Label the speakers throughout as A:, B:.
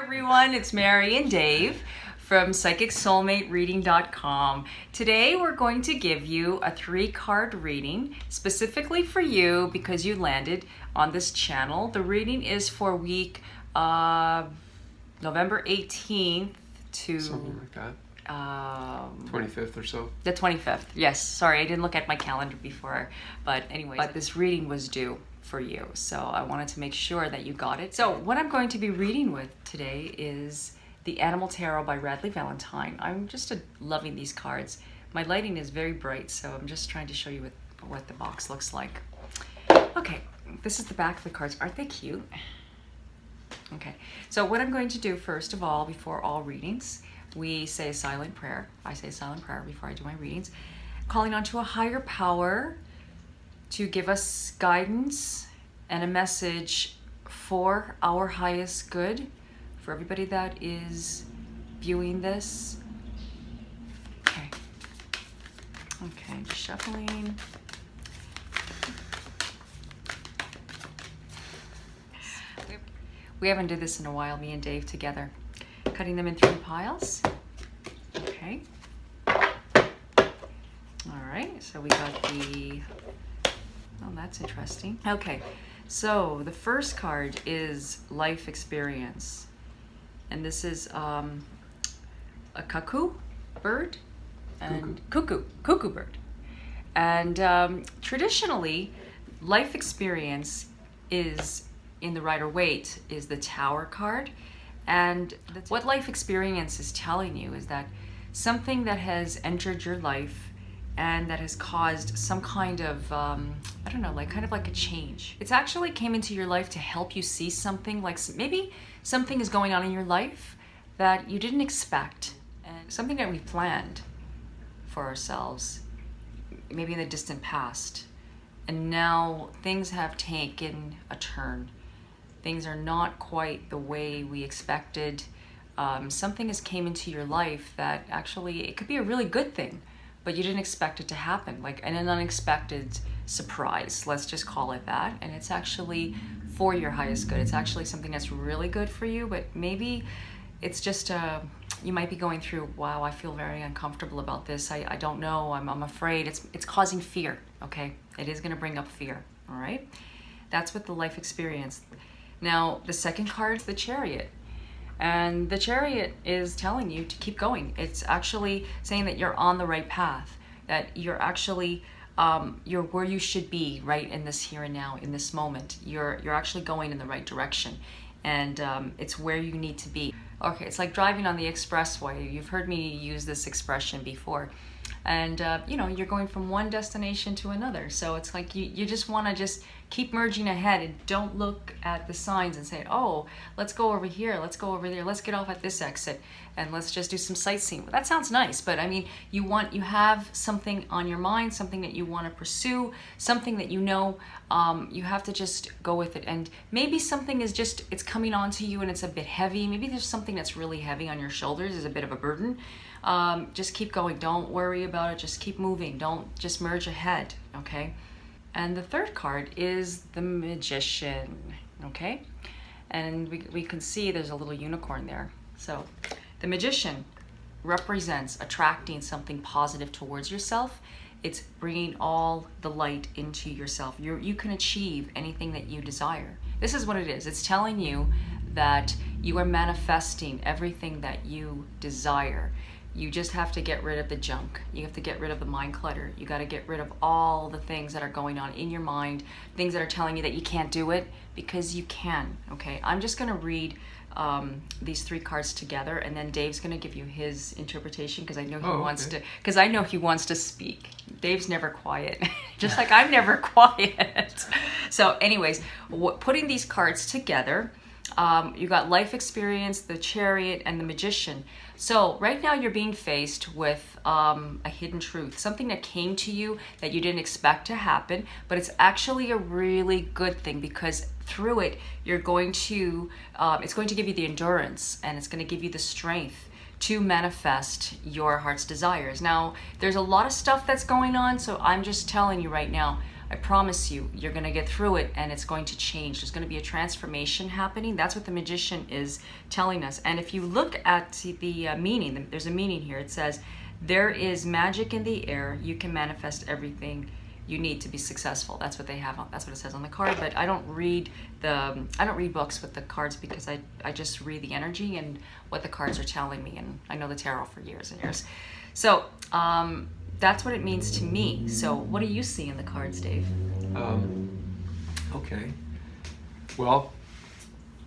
A: everyone, it's Mary and Dave from PsychicSoulmateReading.com. Today we're going to give you a 3-card reading specifically for you because you landed on this channel. The reading is for week November 18th to
B: something like that. 25th or so.
A: The 25th, yes. Sorry, I didn't look at my calendar before. But anyway, this reading was due for you. So I wanted to make sure that you got it. So what I'm going to be reading with today is the Animal Tarot by Radleigh Valentine. I'm just loving these cards. My lighting is very bright, so I'm just trying to show you what the box looks like. Okay, this is the back of the cards. Aren't they cute? Okay, so what I'm going to do first of all, before all readings, we say a silent prayer. I say a silent prayer before I do my readings, calling on to a higher power to give us guidance and a message for our highest good, for everybody that is viewing this. Okay, just shuffling. We haven't did this in a while, me and Dave together. Cutting them in 3 piles. Okay. All right, so we got the, oh, that's interesting. Okay, so the first card is life experience. And this is a cuckoo bird. And cuckoo bird. And traditionally, life experience is, in the Rider-Waite, is the Tower card. And what life experience is telling you is that something that has entered your life and that has caused some kind of, I don't know, kind of like a change. It's actually came into your life to help you see something, like maybe something is going on in your life that you didn't expect, and something that we planned for ourselves, maybe in the distant past. And now things have taken a turn. Things are not quite the way we expected. Something has came into your life that actually, it could be a really good thing, but you didn't expect it to happen, like an unexpected surprise, let's just call it that. And it's actually for your highest good. It's actually something that's really good for you, but maybe it's just, you might be going through, wow, I feel very uncomfortable about this. I don't know, I'm afraid. It's causing fear, okay? It is gonna bring up fear, all right? That's what the life experience. Now, the second card is the Chariot. And the Chariot is telling you to keep going. It's actually saying that you're on the right path, that you're actually, you're where you should be right in this here and now, in this moment. You're actually going in the right direction. And it's where you need to be. Okay, it's like driving on the expressway. You've heard me use this expression before. And you know, you're going from one destination to another. So it's like you just want to just keep merging ahead and don't look at the signs and say, oh, let's go over here, let's go over there, let's get off at this exit and let's just do some sightseeing. Well, that sounds nice, but I mean, you have something on your mind, something that you want to pursue, something that you know, you have to just go with it. And maybe something is just, it's coming onto you and it's a bit heavy. Maybe there's something that's really heavy on your shoulders, is a bit of a burden. Just keep going. Don't worry about it. Just keep moving. Don't just merge ahead. Okay. And the third card is the Magician. Okay. And we can see there's a little unicorn there. So the Magician represents attracting something positive towards yourself. It's bringing all the light into yourself. You can achieve anything that you desire. This is what it is. It's telling you that you are manifesting everything that you desire. You just have to get rid of the junk. You have to get rid of the mind clutter. You got to get rid of all the things that are going on in your mind, things that are telling you that you can't do it, because you can, okay? I'm just going to read these 3 cards together, and then Dave's going to give you his interpretation, because I know he wants to, because I know he wants to speak. Dave's never quiet, just like I'm never quiet. So anyways, putting these cards together, you got life experience, the Chariot, and the Magician. So right now you're being faced with a hidden truth, something that came to you that you didn't expect to happen, but it's actually a really good thing, because through it you're going to, it's going to give you the endurance, and it's going to give you the strength to manifest your heart's desires. Now, there's a lot of stuff that's going on, so I'm just telling you right now, I promise you, you're going to get through it and it's going to change. There's going to be a transformation happening. That's what the magician is telling us. And if you look at the meaning, there's a meaning here. It says, there is magic in the air. You can manifest everything you need to be successful. That's what they have on, that's what it says on the card. But I don't read books with the cards, because I just read the energy and what the cards are telling me, and I know the tarot for years and years. So that's what it means to me. So what do you see in the cards, Dave?
B: Okay. Well,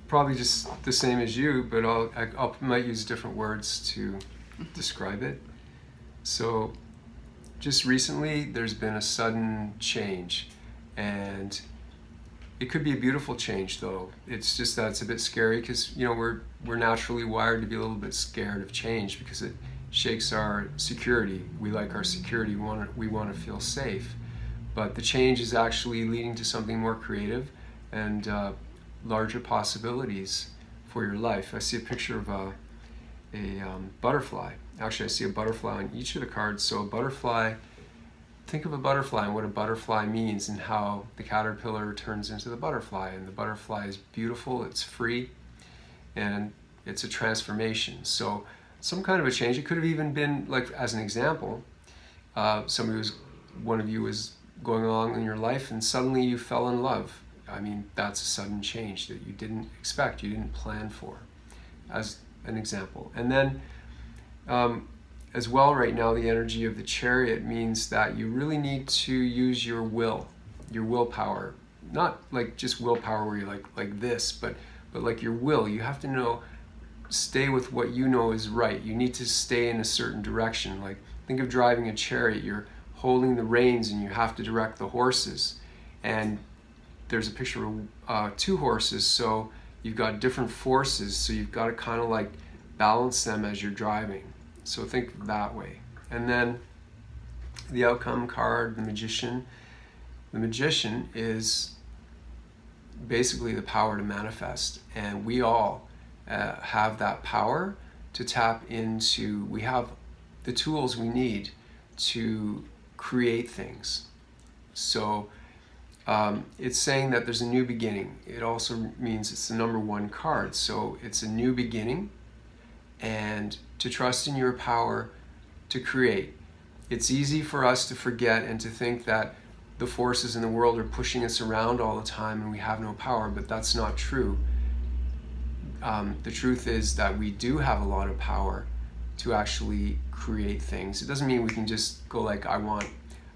B: probably just the same as you, but I might use different words to describe it. So just recently, there's been a sudden change, and it could be a beautiful change, though. It's just that it's a bit scary, because we're naturally wired to be a little bit scared of change, because it shakes our security. We like our security. We want to feel safe, but the change is actually leading to something more creative and larger possibilities for your life. I see a picture of a butterfly. Actually, I see a butterfly on each of the cards. So a butterfly, think of a butterfly and what a butterfly means, and how the caterpillar turns into the butterfly. And the butterfly is beautiful, it's free, and it's a transformation. So some kind of a change. It could have even been, like, as an example, one of you was going along in your life and suddenly you fell in love. I mean, that's a sudden change that you didn't expect, you didn't plan for, as an example. And then as well, right now, the energy of the Chariot means that you really need to use your willpower. Not like just willpower where you're like this, but like your will. You have to stay with what you know is right. You need to stay in a certain direction. Like, think of driving a chariot. You're holding the reins and you have to direct the horses. And there's a picture of 2 horses, so you've got different forces, so you've got to kind of like balance them as you're driving. So think that way. And then the outcome card, the Magician. The Magician is basically the power to manifest, and we all have that power to tap into. We have the tools we need to create things. So it's saying that there's a new beginning. It also means it's the number 1 card, so it's a new beginning, and to trust in your power to create. It's easy for us to forget and to think that the forces in the world are pushing us around all the time and we have no power, but that's not true. The truth is that we do have a lot of power to actually create things. It doesn't mean we can just go like, I want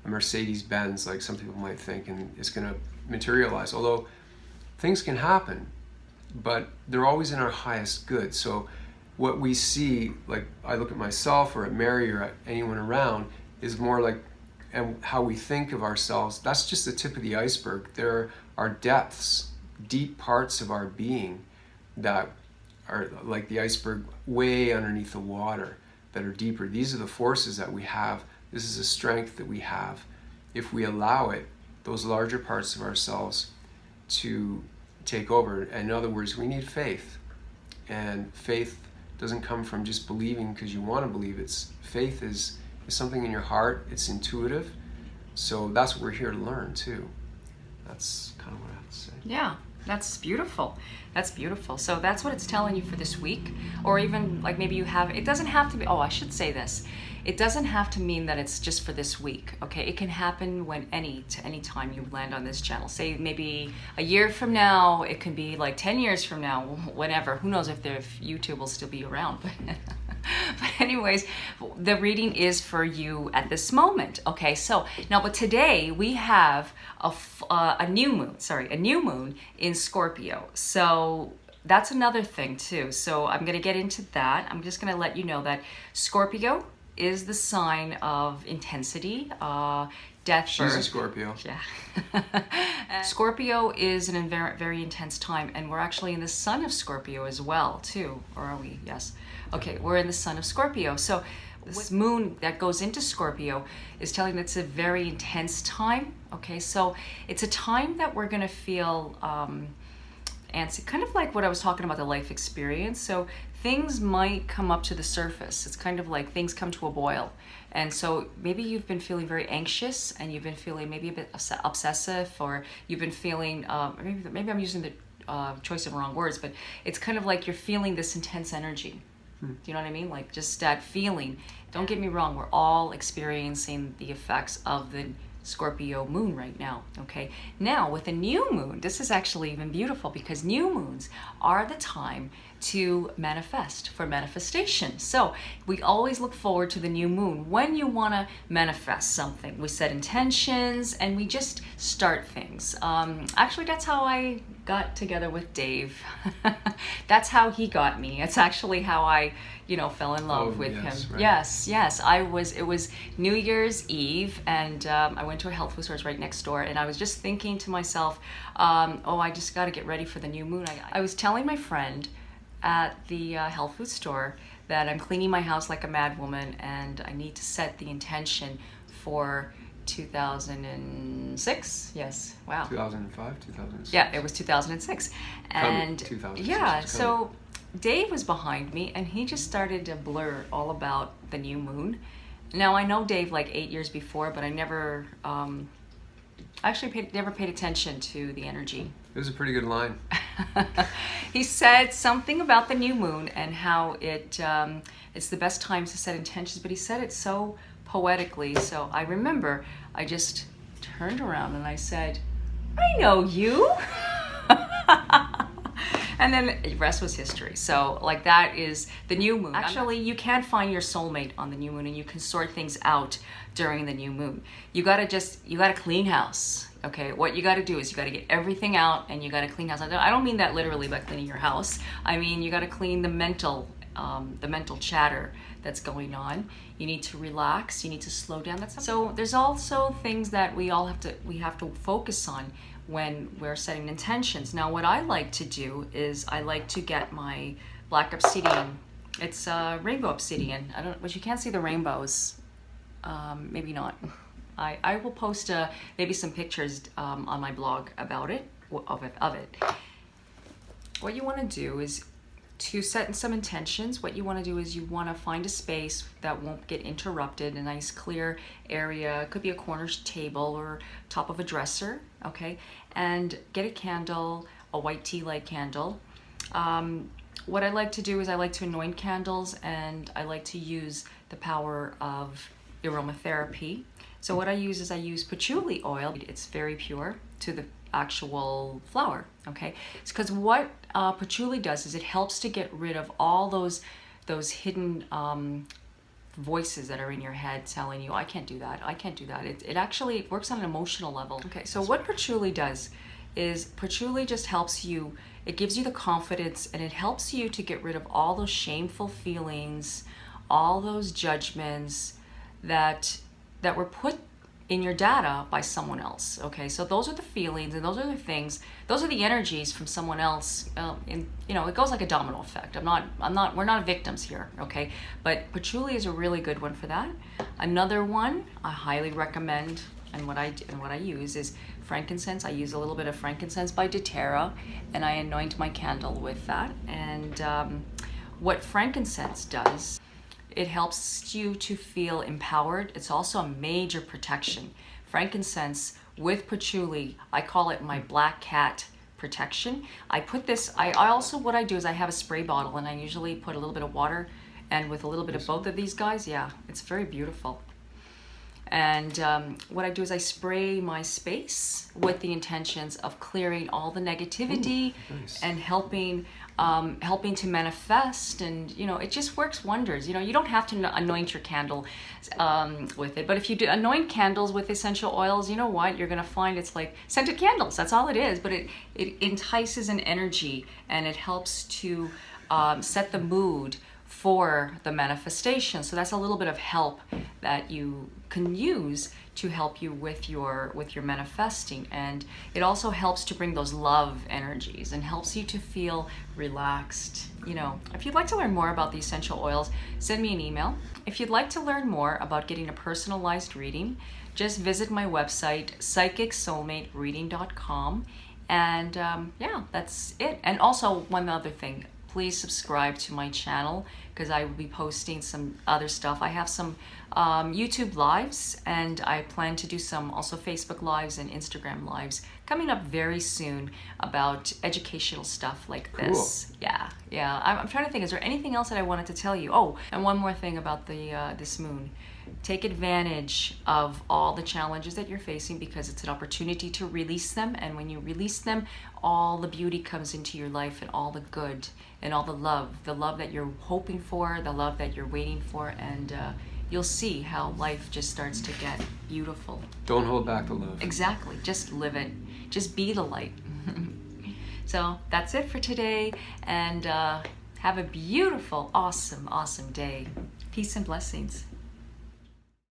B: a Mercedes-Benz, like some people might think, and it's going to materialize. Although things can happen, but they're always in our highest good. So what we see, like I look at myself or at Mary or at anyone around, is more like, and how we think of ourselves, that's just the tip of the iceberg. There are depths, deep parts of our being that are like the iceberg way underneath the water, that are deeper. These are the forces that we have. This is a strength that we have. If we allow it, those larger parts of ourselves to take over. In other words, we need faith. And faith doesn't come from just believing because you want to believe. Faith is something in your heart. It's intuitive. So that's what we're here to learn too. That's kind of what I have to say.
A: Yeah, that's beautiful. That's beautiful. So that's what it's telling you for this week, or even like maybe you have, it doesn't have to be, I should say this. It doesn't have to mean that it's just for this week, okay? It can happen any time you land on this channel. Say maybe a year from now, it can be like 10 years from now, whenever. Who knows if YouTube will still be around. But anyways, the reading is for you at this moment, okay? So now, but today we have a new moon in Scorpio. So that's another thing too. So I'm gonna get into that. I'm just gonna let you know that Scorpio is the sign of intensity, death,
B: She's
A: birth.
B: a Scorpio.
A: Yeah. Scorpio is an very, very intense time, and we're actually in the sun of Scorpio as well, too. Or are we? Yes. Okay, we're in the sun of Scorpio. So this moon that goes into Scorpio is telling that it's a very intense time. Okay, so it's a time that we're going to feel answer, kind of like what I was talking about, the life experience. So things might come up to the surface. It's kind of like things come to a boil. And so maybe you've been feeling very anxious, and you've been feeling maybe a bit obsessive, or you've been feeling, maybe I'm using the choice of wrong words, but it's kind of like you're feeling this intense energy. Do you know what I mean? Like just that feeling. Don't get me wrong, we're all experiencing the effects of the Scorpio moon right now, okay? Now, with a new moon, this is actually even beautiful, because new moons are the time to manifest, for manifestation. So we always look forward to the new moon when you want to manifest something. We set intentions and we just start things. Actually, that's how I got together with Dave. That's how he got me. It's actually how I, fell in love with him.
B: Right.
A: Yes. It was New Year's Eve, and I went to a health food store right next door, and I was just thinking to myself, I just got to get ready for the new moon. I was telling my friend at the health food store that I'm cleaning my house like a mad woman, and I need to set the intention for 2006. Yes. Wow.
B: 2005, 2006.
A: Yeah, it was 2006. And
B: 2006
A: yeah, so Dave was behind me, and he just started to blur all about the new moon. Now, I know Dave like 8 years before, but I never never paid attention to the energy.
B: It was a pretty good line.
A: He said something about the new moon and how it's the best time to set intentions, but he said it so poetically. So I remember I just turned around and I said, I know you. And then the rest was history. So like that is the new moon. Actually, you can find your soulmate on the new moon, and you can sort things out during the new moon. You gotta clean house. Okay, what you gotta do is you gotta get everything out, and you gotta clean house. I don't mean that literally by cleaning your house. I mean, you gotta clean the mental chatter that's going on. You need to relax, you need to slow down. So there's also things that we have to focus on when we're setting intentions. Now, what I like to do is I like to get my black obsidian. It's rainbow obsidian. But you can't see the rainbows. Maybe not. I will post maybe some pictures on my blog about it, of it. What you want to do is to set some intentions. What you want to do is you want to find a space that won't get interrupted, a nice clear area. It could be a corner table or top of a dresser, okay? And get a candle, a white tea light candle. What I like to do is I like to anoint candles, and I like to use the power of aromatherapy. So what I use patchouli oil. It's very pure to the actual flower, okay? It's because what patchouli does is it helps to get rid of all those hidden voices that are in your head telling you, I can't do that. It actually works on an emotional level. Okay, so what patchouli does is patchouli just helps you, it gives you the confidence, and it helps you to get rid of all those shameful feelings, all those judgments that were put in your data by someone else. Okay, so those are the feelings, and those are the things, those are the energies from someone else. It goes like a domino effect. We're not victims here, okay? But patchouli is a really good one for that. Another one I highly recommend, and what I use is frankincense. I use a little bit of frankincense by doTERRA, and I anoint my candle with that. And what frankincense does, it helps you to feel empowered. It's also a major protection. Frankincense with patchouli, I call it my black cat protection. I put this, what I do is I have a spray bottle, and I usually put a little bit of water, and with a little bit of both of these guys, yeah, it's very beautiful. And what I do is I spray my space with the intentions of clearing all the negativity.
B: Ooh, nice.
A: And helping to manifest, and it just works wonders. You don't have to anoint your candle with it, but if you do anoint candles with essential oils, you know what, you're gonna find it's like scented candles. That's all it is, but it entices an energy, and it helps to set the mood for the manifestation. So that's a little bit of help that you can use to help you with your manifesting. And it also helps to bring those love energies and helps you to feel relaxed. If you'd like to learn more about the essential oils, send me an email. If you'd like to learn more about getting a personalized reading, just visit my website, psychicsoulmatereading.com, And yeah, that's it. And also one other thing, please subscribe to my channel because I will be posting some other stuff. I have some YouTube lives, and I plan to do some also Facebook lives and Instagram lives coming up very soon about educational stuff like this.
B: Cool.
A: Yeah. I'm trying to think, is there anything else that I wanted to tell you? Oh, and one more thing about the this moon. Take advantage of all the challenges that you're facing because it's an opportunity to release them. And when you release them, all the beauty comes into your life and all the good and all the love that you're hoping for, the love that you're waiting for. And you'll see how life just starts to get beautiful.
B: Don't hold back the love.
A: Exactly. Just live it. Just be the light. So that's it for today. And have a beautiful, awesome day. Peace and blessings.